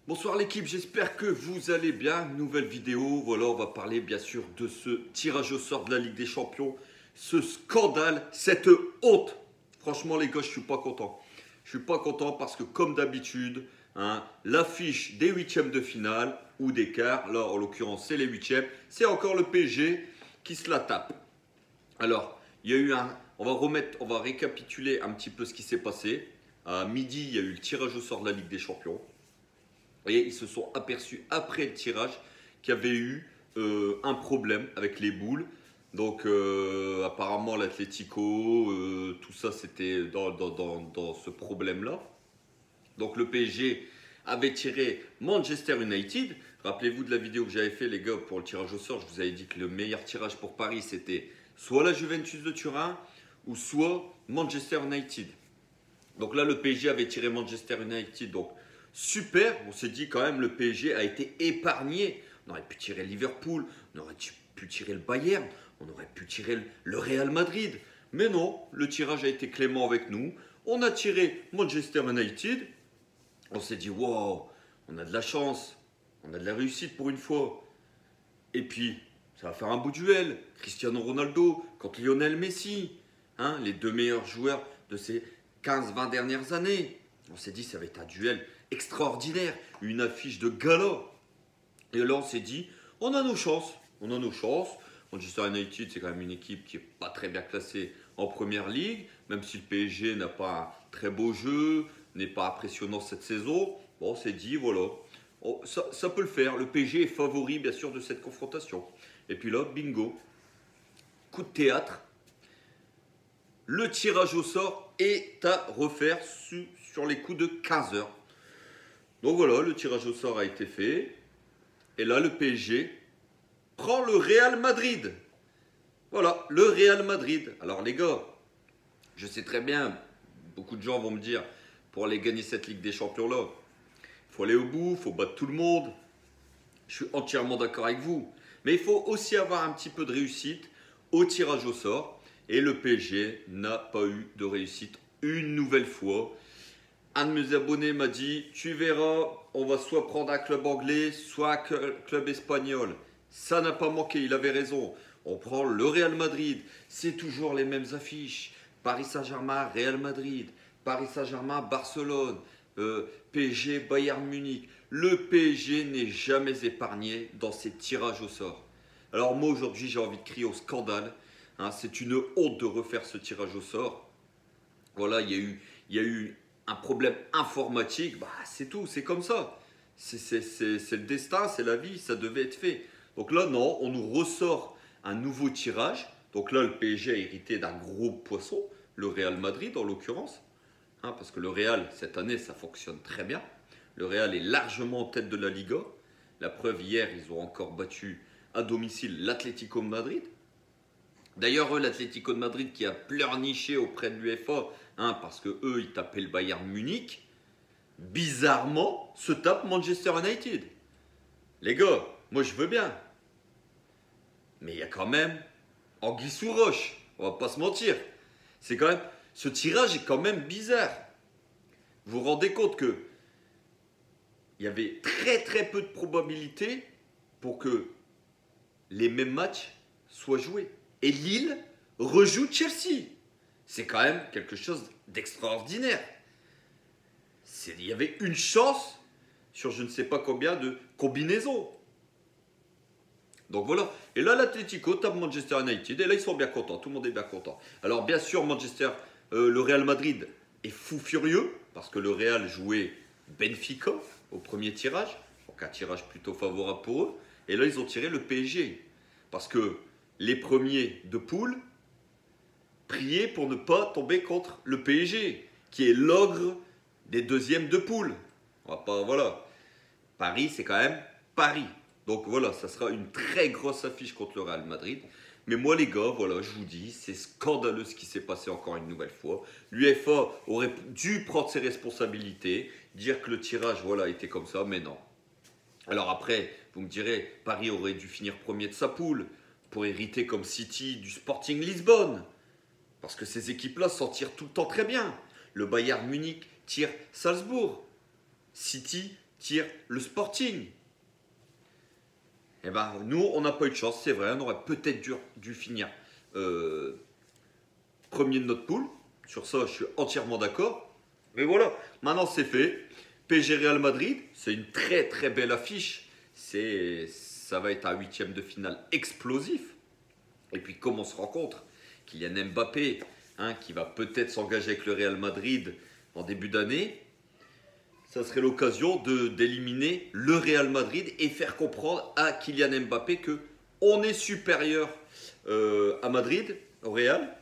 Bonsoir l'équipe, j'espère que vous allez bien. Nouvelle vidéo, voilà, on va parler bien sûr de ce tirage au sort de la Ligue des Champions. Ce scandale, cette honte. Franchement les gars, je suis pas content. Je suis pas content parce que comme d'habitude, l'affiche des huitièmes de finale ou des quarts, là en l'occurrence c'est les huitièmes, c'est encore le PSG qui se la tape. Alors, il y a eu on va récapituler un petit peu ce qui s'est passé. À midi, il y a eu le tirage au sort de la Ligue des Champions. Et ils se sont aperçus après le tirage qu'il y avait eu un problème avec les boules. Donc apparemment l'Atlético, tout ça c'était dans ce problème-là. Donc le PSG avait tiré Manchester United. Rappelez-vous de la vidéo que j'avais fait les gars pour le tirage au sort. Je vous avais dit que le meilleur tirage pour Paris c'était soit la Juventus de Turin ou soit Manchester United. Donc là le PSG avait tiré Manchester United. Donc super, on s'est dit quand même le PSG a été épargné. On aurait pu tirer Liverpool, on aurait pu tirer le Bayern, on aurait pu tirer le Real Madrid. Mais non, le tirage a été clément avec nous. On a tiré Manchester United. On s'est dit, wow, on a de la chance, on a de la réussite pour une fois. Et puis, ça va faire un beau duel. Cristiano Ronaldo contre Lionel Messi. Les deux meilleurs joueurs de ces 15-20 dernières années. On s'est dit, ça va être un duel extraordinaire, une affiche de gala. Et là, on s'est dit, on a nos chances. On a nos chances. Manchester United, c'est quand même une équipe qui n'est pas très bien classée en première ligue, même si le PSG n'a pas un très beau jeu, n'est pas impressionnant cette saison. Bon, on s'est dit, voilà, ça peut le faire. Le PSG est favori, bien sûr, de cette confrontation. Et puis là, bingo, coup de théâtre. Le tirage au sort est à refaire sur les coups de 15 heures. Donc voilà, le tirage au sort a été fait. Et là, le PSG prend le Real Madrid. Voilà, le Real Madrid. Alors les gars, je sais très bien, beaucoup de gens vont me dire, pour aller gagner cette Ligue des Champions-là, il faut aller au bout, il faut battre tout le monde. Je suis entièrement d'accord avec vous. Mais il faut aussi avoir un petit peu de réussite au tirage au sort. Et le PSG n'a pas eu de réussite une nouvelle fois. Un de mes abonnés m'a dit, tu verras, on va soit prendre un club anglais, soit un club espagnol. Ça n'a pas manqué, il avait raison. On prend le Real Madrid, c'est toujours les mêmes affiches. Paris Saint-Germain, Real Madrid, Paris Saint-Germain, Barcelone, PSG, Bayern Munich. Le PSG n'est jamais épargné dans ces tirages au sort. Alors moi aujourd'hui j'ai envie de crier au scandale. C'est une honte de refaire ce tirage au sort. Voilà, il y a eu un problème informatique, c'est tout, c'est comme ça. C'est le destin, c'est la vie, ça devait être fait. Donc là, non, on nous ressort un nouveau tirage. Donc là, le PSG a hérité d'un gros poisson, le Real Madrid en l'occurrence. Parce que le Real, cette année, ça fonctionne très bien. Le Real est largement en tête de la Liga. La preuve, hier, ils ont encore battu à domicile l'Atlético de Madrid. D'ailleurs, l'Atlético de Madrid qui a pleurniché auprès de l'UEFA, parce que eux, ils tapaient le Bayern Munich, bizarrement, se tape Manchester United. Les gars, moi je veux bien. Mais il y a quand même anguille sous roche, on va pas se mentir. C'est quand même, ce tirage est quand même bizarre. Vous vous rendez compte que il y avait très très peu de probabilités pour que les mêmes matchs soient joués. Et Lille rejoue Chelsea. C'est quand même quelque chose d'extraordinaire. Il y avait une chance sur je ne sais pas combien de combinaisons. Donc voilà. Et là, l'Atlético tape Manchester United. Et là, ils sont bien contents. Tout le monde est bien content. Alors, bien sûr, le Real Madrid est fou furieux. Parce que le Real jouait Benfica au premier tirage. Donc, un tirage plutôt favorable pour eux. Et là, ils ont tiré le PSG. Parce que les premiers de poule priaient pour ne pas tomber contre le PSG, qui est l'ogre des deuxièmes de poule. Voilà. Paris, c'est quand même Paris. Donc voilà, ça sera une très grosse affiche contre le Real Madrid. Mais moi les gars, voilà, je vous dis, c'est scandaleux ce qui s'est passé encore une nouvelle fois. L'UEFA aurait dû prendre ses responsabilités, dire que le tirage, voilà, était comme ça, mais non. Alors après, vous me direz, Paris aurait dû finir premier de sa poule pour hériter comme City du Sporting Lisbonne. Parce que ces équipes-là s'en tirent tout le temps très bien. Le Bayern Munich tire Salzbourg. City tire le Sporting. Eh ben, nous, on n'a pas eu de chance, c'est vrai. On aurait peut-être dû finir premier de notre poule. Sur ça, je suis entièrement d'accord. Mais voilà, maintenant c'est fait. PSG Real Madrid, c'est une très très belle affiche. Ça va être un huitième de finale explosif. Et puis comme on se rencontre, Kylian Mbappé, hein, qui va peut-être s'engager avec le Real Madrid en début d'année, ça serait l'occasion d'éliminer le Real Madrid et faire comprendre à Kylian Mbappé que on est supérieur à Madrid, au Real.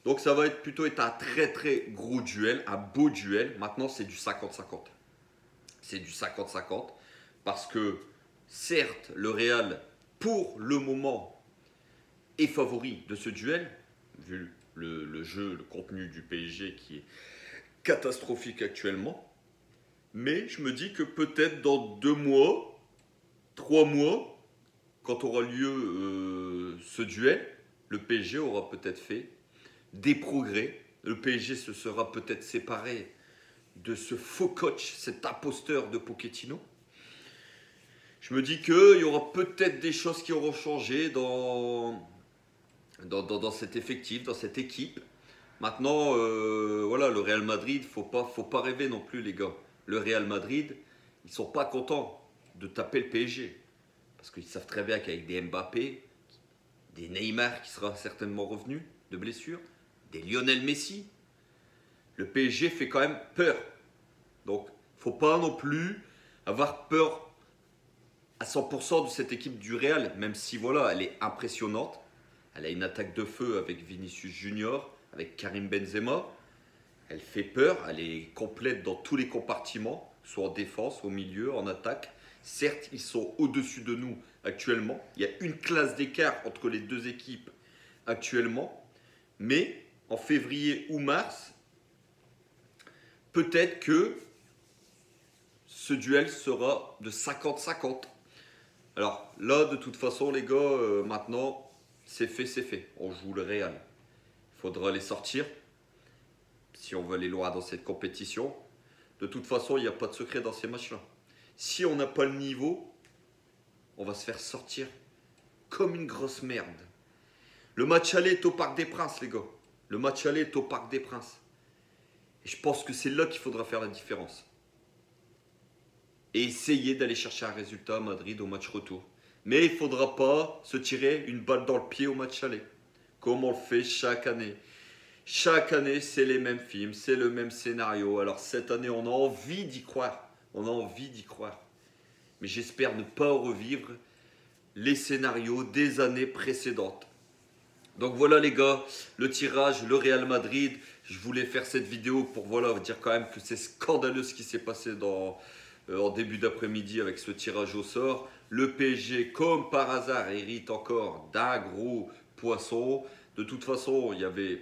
Donc ça va plutôt être un très très gros duel, un beau duel. Maintenant c'est du 50-50. C'est du 50-50 parce que certes le Real pour le moment est favori de ce duel, vu le jeu, le contenu du PSG qui est catastrophique actuellement. Mais je me dis que peut-être dans 2 mois, 3 mois, quand aura lieu ce duel, le PSG aura peut-être fait des progrès. Le PSG se sera peut-être séparé de ce faux coach, cet imposteur de Pochettino. Je me dis qu'il y aura peut-être des choses qui auront changé dans cet effectif, dans cette équipe. Maintenant, voilà, le Real Madrid, faut pas rêver non plus, les gars. Le Real Madrid, ils sont pas contents de taper le PSG. Parce qu'ils savent très bien qu'avec des Mbappé, des Neymar qui sera certainement revenu de blessure, des Lionel Messi, le PSG fait quand même peur. Donc, faut pas non plus avoir peur à 100% de cette équipe du Real, même si voilà, elle est impressionnante. Elle a une attaque de feu avec Vinicius Junior, avec Karim Benzema. Elle fait peur, elle est complète dans tous les compartiments, soit en défense, au milieu, en attaque. Certes, ils sont au-dessus de nous actuellement. Il y a une classe d'écart entre les deux équipes actuellement. Mais en février ou mars, peut-être que ce duel sera de 50-50. Alors là, de toute façon, les gars, maintenant, c'est fait, c'est fait. On joue le Real. Il faudra les sortir si on veut aller loin dans cette compétition. De toute façon, il n'y a pas de secret dans ces matchs-là. Si on n'a pas le niveau, on va se faire sortir comme une grosse merde. Le match aller est au Parc des Princes, les gars. Le match aller est au Parc des Princes. Et je pense que c'est là qu'il faudra faire la différence. Et essayer d'aller chercher un résultat à Madrid au match retour. Mais il ne faudra pas se tirer une balle dans le pied au match aller. Comme on le fait chaque année. Chaque année, c'est les mêmes films, c'est le même scénario. Alors cette année, on a envie d'y croire. On a envie d'y croire. Mais j'espère ne pas revivre les scénarios des années précédentes. Donc voilà les gars, le tirage, le Real Madrid. Je voulais faire cette vidéo pour voilà, vous dire quand même que c'est scandaleux ce qui s'est passé en début d'après-midi avec ce tirage au sort. Le PSG, comme par hasard, hérite encore d'un gros poisson. De toute façon, il y avait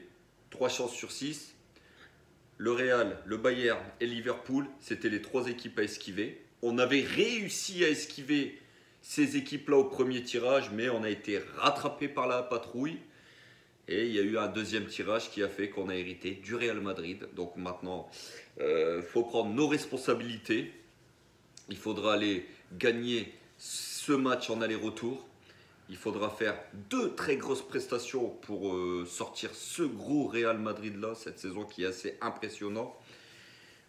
3 chances sur 6. Le Real, le Bayern et Liverpool, c'était les 3 équipes à esquiver. On avait réussi à esquiver ces équipes-là au premier tirage, mais on a été rattrapé par la patrouille. Et il y a eu un deuxième tirage qui a fait qu'on a hérité du Real Madrid. Donc maintenant, il faut prendre nos responsabilités. Il faudra aller gagner ce match en aller-retour. Il faudra faire 2 très grosses prestations pour sortir ce gros Real Madrid-là, cette saison qui est assez impressionnant.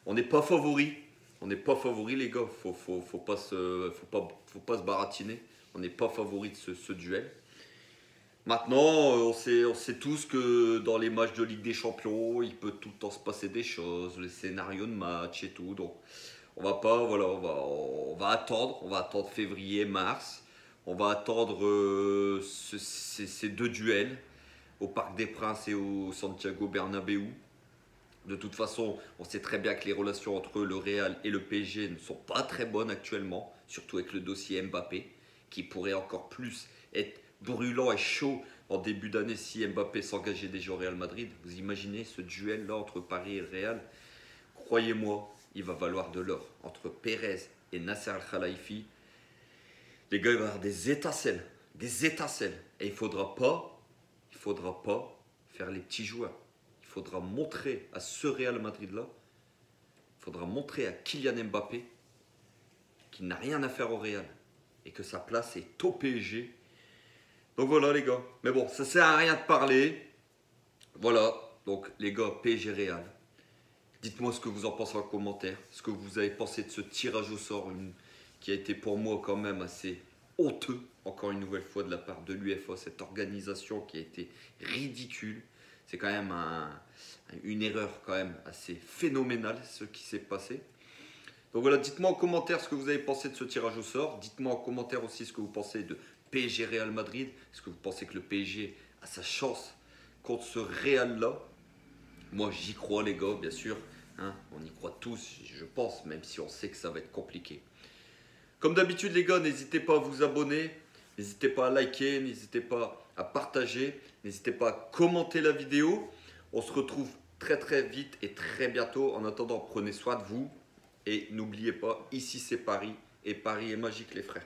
On n'est pas favori. On n'est pas favori, les gars. Faut pas se baratiner. On n'est pas favori de ce duel. Maintenant, on sait tous que dans les matchs de Ligue des Champions, il peut tout le temps se passer des choses, les scénarios de match et tout. Donc, on va pas, voilà, on va attendre février, mars. On va attendre ces 2 duels au Parc des Princes et au Santiago Bernabéu. De toute façon, on sait très bien que les relations entre le Real et le PSG ne sont pas très bonnes actuellement, surtout avec le dossier Mbappé, qui pourrait encore plus être brûlant et chaud en début d'année si Mbappé s'engageait déjà au Real Madrid. Vous imaginez ce duel-là entre Paris et le Real? Croyez-moi, il va valoir de l'or. Entre Pérez et Nasser Al-Khelaifi, les gars, il va y avoir des étincelles. Des étincelles. Et il ne faudra pas faire les petits joueurs. Il faudra montrer à ce Real Madrid-là, il faudra montrer à Kylian Mbappé qui n'a rien à faire au Real et que sa place est au PSG. Donc voilà les gars. Mais bon, ça sert à rien de parler. Voilà, donc les gars, PSG Real. Dites-moi ce que vous en pensez en commentaire, ce que vous avez pensé de ce tirage au sort qui a été pour moi quand même assez honteux, encore une nouvelle fois de la part de l'UEFA, cette organisation qui a été ridicule. C'est quand même une erreur quand même assez phénoménale ce qui s'est passé. Donc voilà, dites-moi en commentaire ce que vous avez pensé de ce tirage au sort. Dites-moi en commentaire aussi ce que vous pensez de PSG Real Madrid. Est-ce que vous pensez que le PSG a sa chance contre ce Real-là? Moi, j'y crois, les gars, bien sûr. Hein, on y croit tous, je pense, même si on sait que ça va être compliqué. Comme d'habitude, les gars, n'hésitez pas à vous abonner. N'hésitez pas à liker, n'hésitez pas à partager. N'hésitez pas à commenter la vidéo. On se retrouve très très vite et très bientôt. En attendant, prenez soin de vous. Et n'oubliez pas, ici c'est Paris. Et Paris est magique, les frères.